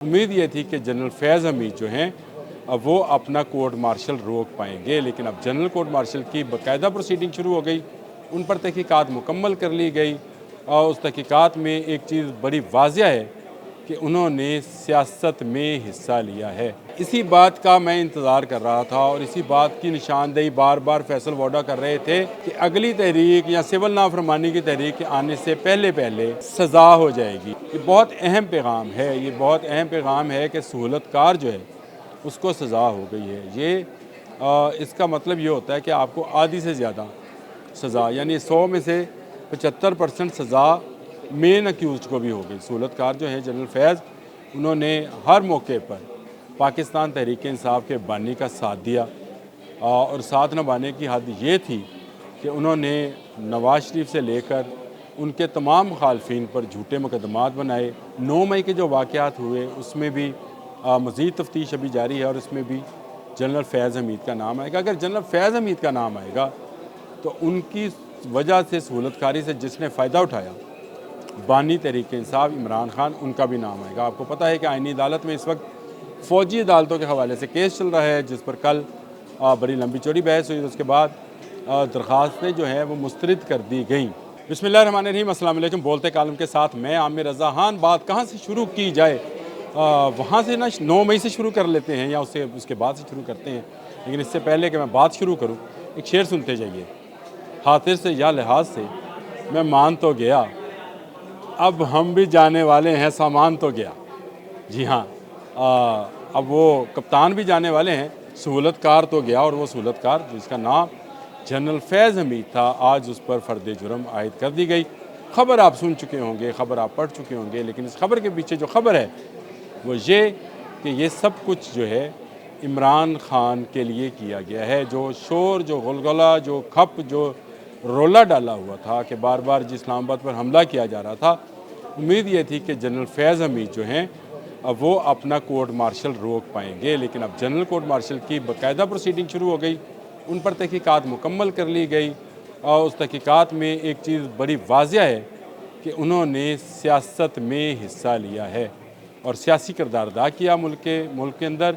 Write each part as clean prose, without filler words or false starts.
उम्मीद ये थी कि जनरल फैज़ हमीद जो हैं अब वो अपना कोर्ट मार्शल रोक पाएंगे, लेकिन अब जनरल कोर्ट मार्शल की बाकायदा प्रोसीडिंग शुरू हो गई। उन पर तहकीकात मुकम्मल कर ली गई और उस तहकीकात में एक चीज़ बड़ी वाज़िया है कि उन्होंने सियासत में हिस्सा लिया है। इसी बात का मैं इंतज़ार कर रहा था और इसी बात की निशानदेही बार बार फैसल वोडा कर रहे थे कि अगली तहरीक या सिविल नाफरमानी की तहरीक के आने से पहले पहले सज़ा हो जाएगी। ये बहुत अहम पैगाम है, ये बहुत अहम पैगाम है कि सहूलतकार जो है उसको सज़ा हो गई है। इसका मतलब ये होता है कि आपको आधी से ज़्यादा सज़ा यानी 100 में से 75% सज़ा मेन अक्यूज़ को भी हो गई। सहूलतकार जो हैं जनरल फैज़, उन्होंने हर मौके पर पाकिस्तान तहरीक इंसाफ के बानी का साथ दिया और साथ निभाने की हद ये थी कि उन्होंने नवाज़ शरीफ से लेकर उनके तमाम मुखालफिन पर झूठे मुकदमात बनाए। 9 मई के जो वाक़यात हुए उसमें भी मज़ीद तफ्तीश अभी जारी है और उसमें भी जनरल फैज़ हमीद का नाम आएगा। अगर जनरल फैज़ हमीद का नाम आएगा तो उनकी वजह से सहूलतकारी से जिसने फ़ायदा उठाया बानी तहरीक इंसाफ इमरान खान, उनका भी नाम आएगा। आपको पता है कि आईनी अदालत में इस वक्त फ़ौजी अदालतों के हवाले से केस चल रहा है जिस पर कल बड़ी लंबी चौड़ी बहस हुई। उसके बाद दरख्वास्तें जो हैं वो मुस्तरद कर दी गई। बिस्मिल्लाहिर्रहमानिर्रहीम, अस्सलाम वालेकुम। बोलते कालम के साथ मैं आमिर रज़ा खान। बात कहाँ से शुरू की जाए, वहाँ से ना 9 मई से शुरू कर लेते हैं या उसके बाद से शुरू करते हैं। लेकिन इससे पहले कि मैं बात शुरू करूँ एक शेर सुनते जाइए। खातिर से या लिहाज से मैं मान तो गया, अब हम भी जाने वाले हैं, सामान तो गया। जी हाँ, अब वो कप्तान भी जाने वाले हैं, सहूलतकार तो गया। और वो सहूलतकार जिसका नाम जनरल फैज़ हमीद था, आज उस पर फ़र्द जुर्म आयद कर दी गई। ख़बर आप सुन चुके होंगे, ख़बर आप पढ़ चुके होंगे, लेकिन इस खबर के पीछे जो खबर है वो ये कि ये सब कुछ जो है इमरान खान के लिए किया गया है। जो शोर, जो गुलगुला, जो खप, जो रोला डाला हुआ था कि बार बार जिस इस्लामाबाद पर हमला किया जा रहा था, उम्मीद ये थी कि जनरल फैज़ हमीद जो हैं अब वो अपना कोर्ट मार्शल रोक पाएंगे, लेकिन अब जनरल कोर्ट मार्शल की बाकायदा प्रोसीडिंग शुरू हो गई। उन पर तहकीकात मुकम्मल कर ली गई और उस तहकीकात में एक चीज़ बड़ी वाज़िया है कि उन्होंने सियासत में हिस्सा लिया है और सियासी किरदार अदा किया मुल्क के अंदर।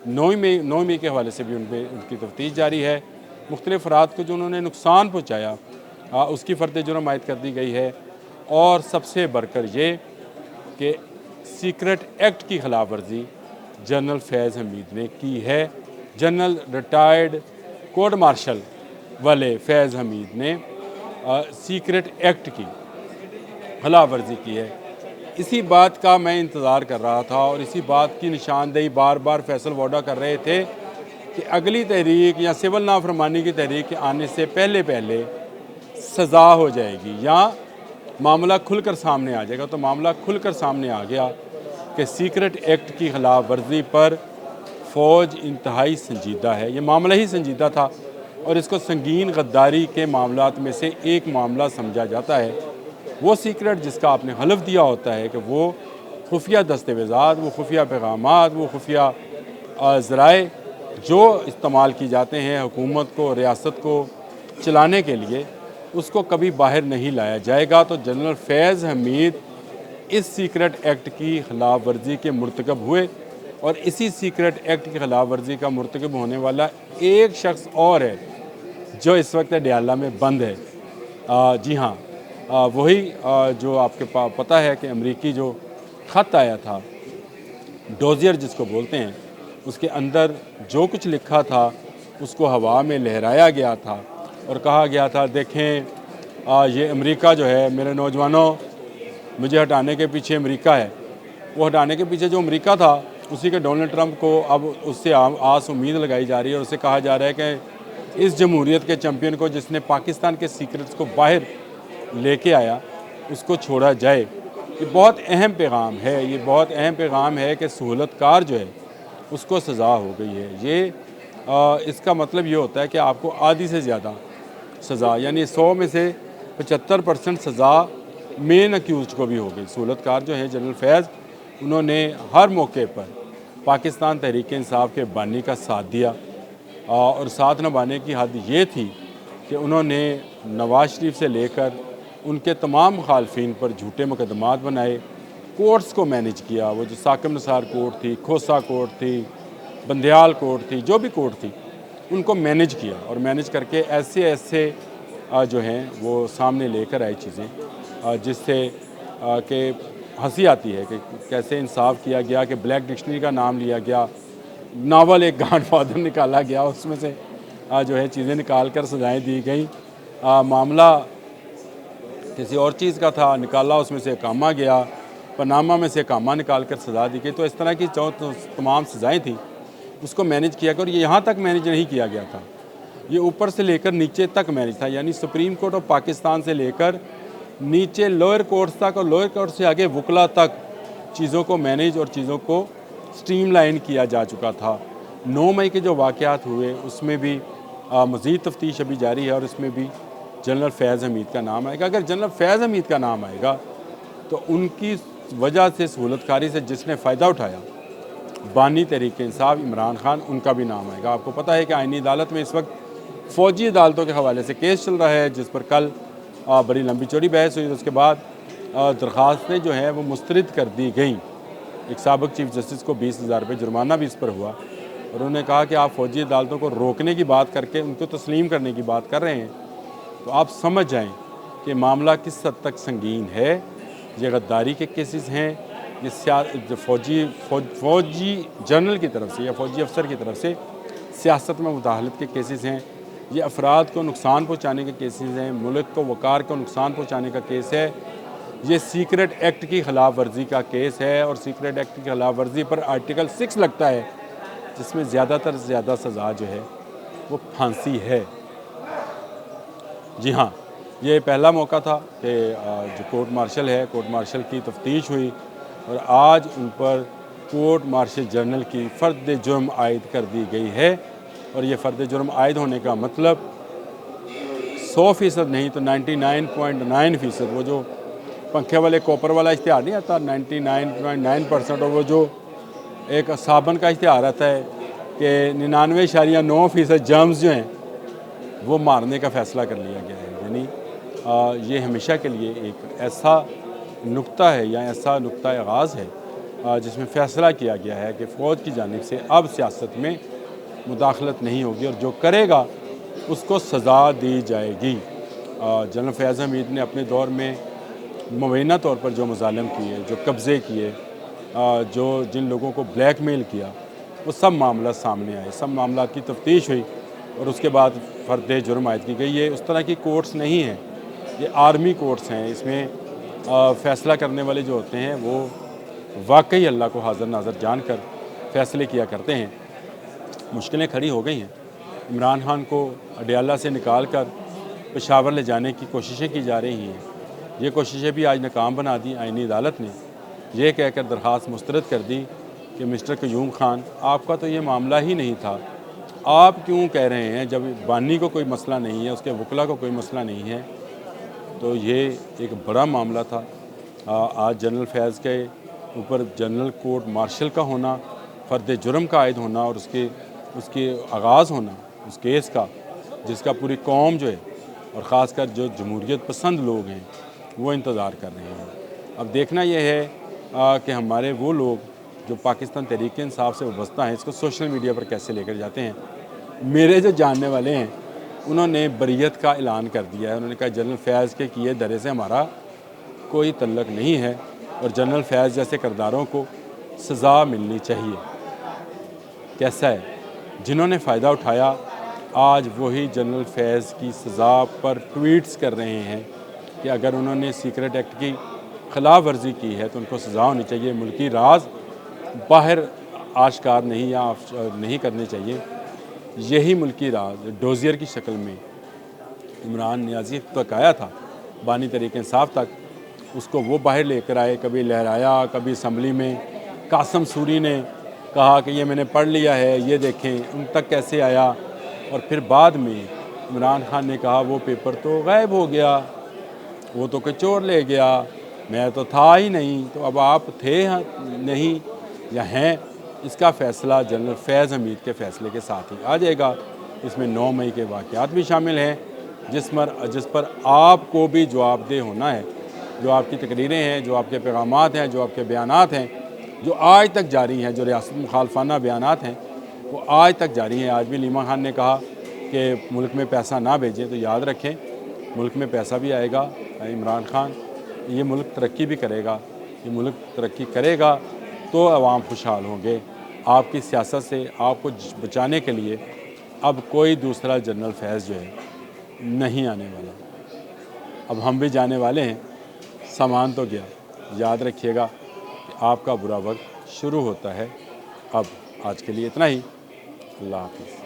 9 मई के हवाले से भी उनकी तफ्तीश जारी है। मुख्तलिफ़ अफराद को जो उन्होंने नुकसान पहुँचाया उसकी फ़र्द जुर्म आयद कर दी गई है। और सबसे बढ़कर ये कि सीक्रेट एक्ट की खिलाफ वर्जी जनरल फैज़ हमीद ने की है। जनरल रिटायर्ड कोर्ट मार्शल वाले फैज़ हमीद ने सीक्रेट एक्ट की खिलाफ वर्जी की है। इसी बात का मैं इंतज़ार कर रहा था और इसी बात की निशानदेही बार बार फैसल वोडा कर रहे थे कि अगली तहरीक या सिविल नाफरमानी की तहरीक के आने से पहले पहले सज़ा हो जाएगी या मामला खुलकर सामने आ जाएगा। तो मामला खुलकर सामने आ गया कि सीक्रेट एक्ट की खिलाफ वर्जी पर फ़ौज इंतहाई संजीदा है। ये मामला ही संजीदा था और इसको संगीन गद्दारी के मामलात में से एक मामला समझा जाता है। वो सीक्रेट जिसका आपने हलफ दिया होता है कि वो खुफिया दस्तावेज़ात, वो खुफिया पैगामात, वो खुफिया ज़राए जो इस्तेमाल की जाते हैं हुकूमत को, रियासत को चलाने के लिए, उसको कभी बाहर नहीं लाया जाएगा। तो जनरल फैज़ हमीद इस सीक्रेट एक्ट की खिलाफ वर्जी के मुर्तकब हुए और इसी सीक्रेट एक्ट की खिलाफ वर्जी का मुर्तकब होने वाला एक शख्स और है जो इस वक्त डियाला में बंद है। जी हाँ, वही जो आपके पता है कि अमरीकी जो ख़त आया था, डोजियर जिसको बोलते हैं, उसके अंदर जो कुछ लिखा था उसको हवा में लहराया गया था और कहा गया था, देखें ये अमेरिका जो है, मेरे नौजवानों, मुझे हटाने के पीछे अमेरिका है। वो हटाने के पीछे जो अमेरिका था उसी के डोनाल्ड ट्रंप को अब उससे आस उम्मीद लगाई जा रही है और उससे कहा जा रहा है कि इस जमहूरियत के चैम्पियन को, जिसने पाकिस्तान के सीक्रेट्स को बाहर लेके आया, उसको छोड़ा जाए। ये बहुत अहम पैगाम है, ये बहुत अहम पैगाम है कि सहूलतकार जो है उसको सज़ा हो गई है। इसका मतलब ये होता है कि आपको आधी से ज़्यादा सज़ा यानी 100 में से 75% सज़ा मेन अक्यूज़ को भी हो गई। सहूलतकार जो है जनरल फैज़, उन्होंने हर मौके पर पाकिस्तान तहरीक इंसाफ के बानी का साथ दिया और साथ निभाने की हद ये थी कि उन्होंने नवाज़ शरीफ से लेकर उनके तमाम मुखालफिन पर झूठे मुकदमात बनाए। कोर्ट्स को मैनेज किया। वो जो साकिब निसार कोर्ट थी, खोसा कोर्ट थी, बंदयाल कोर्ट थी, जो भी कोर्ट थी, उनको मैनेज किया और मैनेज करके ऐसे ऐसे जो हैं वो सामने लेकर आए चीज़ें, जिससे कि हंसी आती है कि कैसे इंसाफ किया गया कि ब्लैक डिक्शनरी का नाम लिया गया, नावल एक गॉडफादर निकाला गया, उसमें से जो है चीज़ें निकाल कर सजाएँ दी गई। मामला किसी और चीज़ का था, निकाला उसमें से कामा गया, पनामा में से कामा निकाल कर सज़ा दी गई। तो इस तरह की जो तमाम सज़ाएँ थी उसको मैनेज किया गया और ये यहाँ तक मैनेज नहीं किया गया था, ये ऊपर से लेकर नीचे तक मैनेज था। यानी सुप्रीम कोर्ट ऑफ पाकिस्तान से लेकर नीचे लोअर कोर्ट्स तक और लोअर कोर्ट से आगे वकला तक चीज़ों को मैनेज और चीज़ों को स्ट्रीमलाइन किया जा चुका था। 9 मई के जो वाक़यात हुए उसमें भी मज़ीद तफ्तीश अभी जारी है और इसमें भी जनरल फैज़ हमीद का नाम आएगा। अगर जनरल फैज़ हमीद का नाम आएगा तो उनकी वजह से सहूलतकारी से जिसने फ़ायदा उठाया, बानी तहरीक इंसाफ इमरान खान, उनका भी नाम आएगा। आपको पता है कि आईनी अदालत में इस वक्त फ़ौजी अदालतों के हवाले से केस चल रहा है, जिस पर कल बड़ी लंबी चौड़ी बहस हुई। उसके बाद दरख्वास्तें जो हैं वो मुस्तरद कर दी गई। एक साबिक़ चीफ़ जस्टिस को 20,000 रुपये जुर्माना भी इस पर हुआ और उन्होंने कहा कि आप फ़ौजी अदालतों को रोकने की बात करके उनको तस्लीम करने की बात कर रहे हैं। तो आप समझ जाएँ कि मामला किस हद तक संगीन है। ये गद्दारी के केसेस हैं, ये फ़ौजी जनरल की तरफ से या फ़ौजी अफसर की तरफ से सियासत में मुदाखलत के केसेस हैं, ये अफराद को नुकसान पहुँचाने के केसेस हैं, मुल्क को वक़ार को नुकसान पहुँचाने का केस है, ये सीक्रेट एक्ट की ख़िलाफ़ वर्जी का केस है और सीक्रेट एक्ट की ख़िलाफ़ वर्जी पर आर्टिकल 6 लगता है, जिसमें ज़्यादातर से ज़्यादा सज़ा जो है वो फांसी है। जी हाँ, ये पहला मौका था कि जो कोर्ट मार्शल है, कोर्ट मार्शल की तफ्तीश हुई और आज उन पर कोर्ट मार्शल जनरल की फ़र्द जुर्म आयद कर दी गई है। और ये फ़र्द जुर्म आयद होने का मतलब 100% नहीं तो 99.9%, वो जो पंखे वाले कॉपर वाला इश्तिहार नहीं आता 99.9%, और वो जो एक साबन का इश्तिहार आता है कि 99.9% जर्म्स जो हैं वो मारने का फ़ैसला कर लिया गया है। यानी ये हमेशा के लिए एक ऐसा नुक्ता है या ऐसा नुक्ता आगाज़ है जिसमें फ़ैसला किया गया है कि फ़ौज की जानिब से अब सियासत में मुदाखलत नहीं होगी और जो करेगा उसको सज़ा दी जाएगी। जनरल फैज़ हमीद ने अपने दौर में मुबैना तौर पर जो मज़ालिम किए, जो कब्ज़े किए, जो जिन लोगों को ब्लैकमेल किया, वो सब मामला सामने आए, सब मामला की तफ्तीश हुई और उसके बाद फ़र्द जुर्म आयद की गई। ये उस तरह की कोर्ट्स नहीं हैं, ये आर्मी कोर्ट्स हैं। इसमें फ़ैसला करने वाले जो होते हैं वो वाकई अल्लाह को हाज़िर नाज़र जान कर फ़ैसले किया करते हैं। मुश्किलें खड़ी हो गई हैं। इमरान खान को अडयाला से निकाल कर पेशावर ले जाने की कोशिशें की जा रही हैं। ये कोशिशें भी आज नाकाम बना दी। आईनी अदालत ने यह कहकर दरख्वास्त मुस्तरद कर दी कि मिस्टर क़य्यूम खान, आपका तो ये मामला ही नहीं था, आप क्यों कह रहे हैं जब बानी को कोई मसला नहीं है, उसके वकला को कोई मसला नहीं है। तो ये एक बड़ा मामला था। आज जनरल फैज़ के ऊपर जनरल कोर्ट मार्शल का होना, फ़र्द जुर्म का आयद होना और उसके आगाज़ होना उस केस का, जिसका पूरी कौम जो है और ख़ासकर जो जमहूरियत पसंद लोग हैं वो इंतज़ार कर रहे हैं। अब देखना यह है कि हमारे वो लोग जो पाकिस्तान तहरीक इंसाफ से वाबस्ता हैं, इसको सोशल मीडिया पर कैसे लेकर जाते हैं। मेरे जो जानने वाले हैं उन्होंने बरियत का ऐलान कर दिया है। उन्होंने कहा जनरल फैज़ के किए दरे से हमारा कोई तल्लक नहीं है और जनरल फैज़ जैसे किरदारों को सज़ा मिलनी चाहिए। कैसा है, जिन्होंने फ़ायदा उठाया आज वही जनरल फैज़ की सज़ा पर ट्वीट्स कर रहे हैं कि अगर उन्होंने सीक्रेट एक्ट की ख़िलाफ़ वर्जी की है तो उनको सज़ा होनी चाहिए। मुल्की राज बाहर आश्कार नहीं या नहीं करने चाहिए। यही मुल्की राज डोज़ियर की शक्ल में इमरान नियाज़ी तक आया था, बानी तहरीक इंसाफ तक, उसको वो बाहर लेकर आए, कभी लहराया, कभी असम्बली में कासम सूरी ने कहा कि ये मैंने पढ़ लिया है, ये देखें, उन तक कैसे आया। और फिर बाद में इमरान खान ने कहा वो पेपर तो गायब हो गया, वो तो कोई चोर ले गया, मैं तो था ही नहीं। तो अब आप थे नहीं या हैं, इसका फ़ैसला जनरल फैज़ हमीद के फ़ैसले के साथ ही आ जाएगा। इसमें 9 मई के वाक़यात भी शामिल हैं जिस पर आपको भी जवाबदेह होना है जो आपकी तकरीरें हैं, जो आपके पैगामात हैं, जो आपके बयानात हैं, जो आज तक जारी हैं, जो रियासत मुखालफाना बयानात हैं, वो आज तक जारी हैं। आज भी लीमा खान ने कहा कि मुल्क में पैसा ना भेजें, तो याद रखें मुल्क में पैसा भी आएगा। इमरान खान, ये मुल्क तरक्की भी करेगा। ये मुल्क तरक्की करेगा तो अवाम खुशहाल होंगे। आपकी सियासत से आपको बचाने के लिए अब कोई दूसरा जनरल फैज़ जो है नहीं आने वाला। अब हम भी जाने वाले हैं, सामान तो गया। याद रखिएगा कि आपका बुरा वक्त शुरू होता है। अब आज के लिए इतना ही। अल्लाह हाफ़िज़।